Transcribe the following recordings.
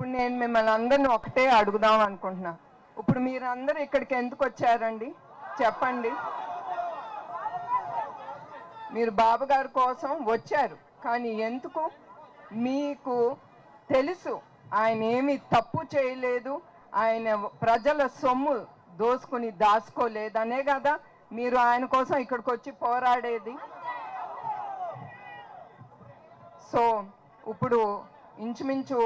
ఇప్పుడు నేను మిమ్మల్ని అందరిని ఒకటే అడుగుదాం అనుకుంటున్నా. ఇప్పుడు మీరందరూ ఇక్కడికి ఎందుకు వచ్చారండి చెప్పండి. మీరు బాబు గారి కోసం వచ్చారు, కానీ ఎందుకు? మీకు తెలుసు ఆయన ఏమీ తప్పు చేయలేదు, ఆయన ప్రజల సొమ్ము దోసుకుని దాచుకోలేదనే కదా మీరు ఆయన కోసం ఇక్కడికి వచ్చి పోరాడేది. సో ఇప్పుడు ఇంచుమించు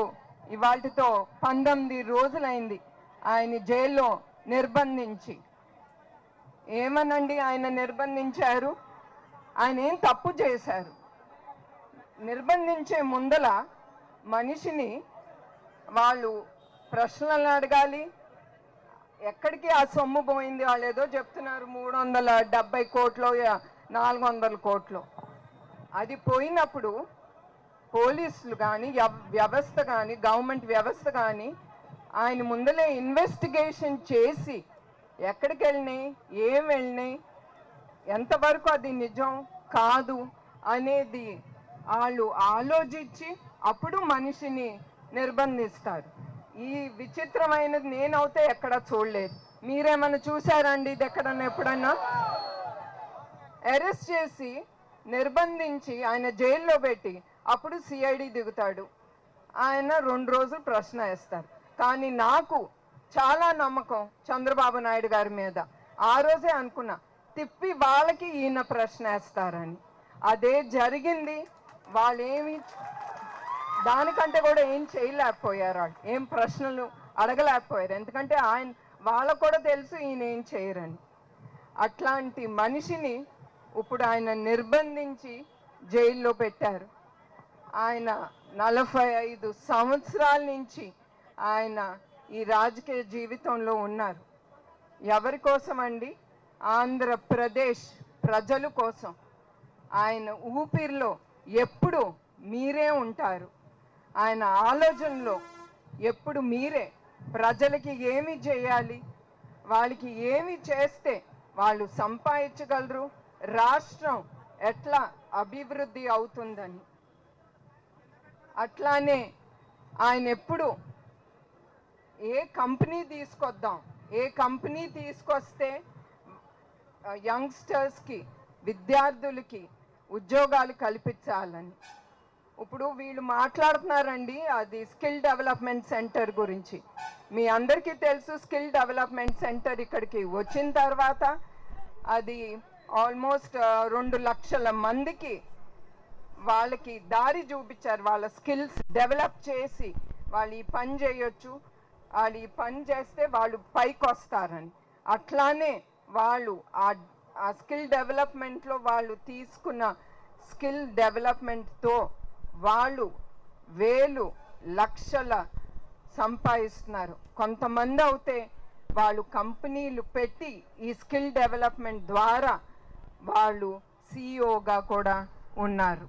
ఇవాటితో 19 రోజులైంది ఆయన జైల్లో నిర్బంధించి. ఏమనండి ఆయన నిర్బంధించారు? ఆయన ఏం తప్పు చేశారు? నిర్బంధించే ముందల మనిషిని వాళ్ళు ప్రశ్నలు అడగాలి. ఎక్కడికి ఆ సొమ్ము పోయింది? వాళ్ళు ఏదో చెప్తున్నారు 370 కోట్లు 400 కోట్లు. అది పోయినప్పుడు పోలీసులు కానీ వ్యవస్థ కానీ గవర్నమెంట్ వ్యవస్థ కానీ ఆయన ముందలే ఇన్వెస్టిగేషన్ చేసి ఎక్కడికి వెళ్ళినాయి, ఏం వెళ్ళినాయి, ఎంతవరకు అది నిజం కాదు అనేది వాళ్ళు ఆలోచించి అప్పుడు మనిషిని నిర్బంధిస్తారు. ఈ విచిత్రమైనది నేనైతే ఎక్కడా చూడలేదు. మీరేమన్నా చూసారండి ఇది ఎక్కడన్నా? ఎప్పుడన్నా అరెస్ట్ చేసి నిర్బంధించి ఆయన జైల్లో పెట్టి అప్పుడు సిఐడి దిగుతాడు, ఆయన 2 రోజులు ప్రశ్న వేస్తారు. కానీ నాకు చాలా నమ్మకం చంద్రబాబు నాయుడు గారి మీద. ఆ రోజే అనుకున్నా తిప్పి వాళ్ళకి ఈయన ప్రశ్న వేస్తారని. అదే జరిగింది. వాళ్ళేమి దానికంటే కూడా ఏం చేయలేకపోయారు, వాళ్ళు ఏం ప్రశ్నలు అడగలేకపోయారు. ఎందుకంటే వాళ్ళకు కూడా తెలుసు ఈయన ఏం చేయరని. అట్లాంటి మనిషిని ఇప్పుడు ఆయన నిర్బంధించి జైల్లో పెట్టారు. ఆయన 45 సంవత్సరాల నుంచి ఆయన ఈ రాజకీయ జీవితంలో ఉన్నారు. ఎవరి కోసం అండి? ఆంధ్రప్రదేశ్ ప్రజల కోసం. ఆయన ఊపిరిలో ఎప్పుడు మీరే ఉంటారు, ఆయన ఆలోచనలో ఎప్పుడు మీరే. ప్రజలకి ఏమి చేయాలి, వాళ్ళకి ఏమి చేస్తే వాళ్ళు సంపాదించగలరు, రాష్ట్రం ఎట్లా అభివృద్ధి అవుతుందని. అట్లానే ఆయన ఎప్పుడు ఏ కంపెనీ తీసుకొద్దాం, ఏ కంపెనీ తీసుకొస్తే యంగ్స్టర్స్కి విద్యార్థులకి ఉద్యోగాలు కల్పించాలని. ఇప్పుడు వీళ్ళు మాట్లాడుతున్నారండి అది స్కిల్ డెవలప్మెంట్ సెంటర్ గురించి. మీ అందరికీ తెలుసు స్కిల్ డెవలప్మెంట్ సెంటర్ ఇక్కడికి వచ్చిన తర్వాత అది ఆల్మోస్ట్ 2 లక్షల మందికి వాళ్ళకి దారి చూపించారు. వాళ్ళ స్కిల్స్ డెవలప్ చేసి వాళ్ళు ఈ పని చేయొచ్చు, వాళ్ళు ఈ పని చేస్తే వాళ్ళు పైకి వస్తారని. అట్లానే వాళ్ళు ఆ స్కిల్ డెవలప్మెంట్లో వాళ్ళు తీసుకున్న స్కిల్ డెవలప్మెంట్తో వాళ్ళు వేలు లక్షల సంపాదిస్తున్నారు. కొంతమంది అయితే వాళ్ళు కంపెనీలు పెట్టి ఈ స్కిల్ డెవలప్మెంట్ ద్వారా వాళ్ళు సిఇఓగా కూడా ఉన్నారు.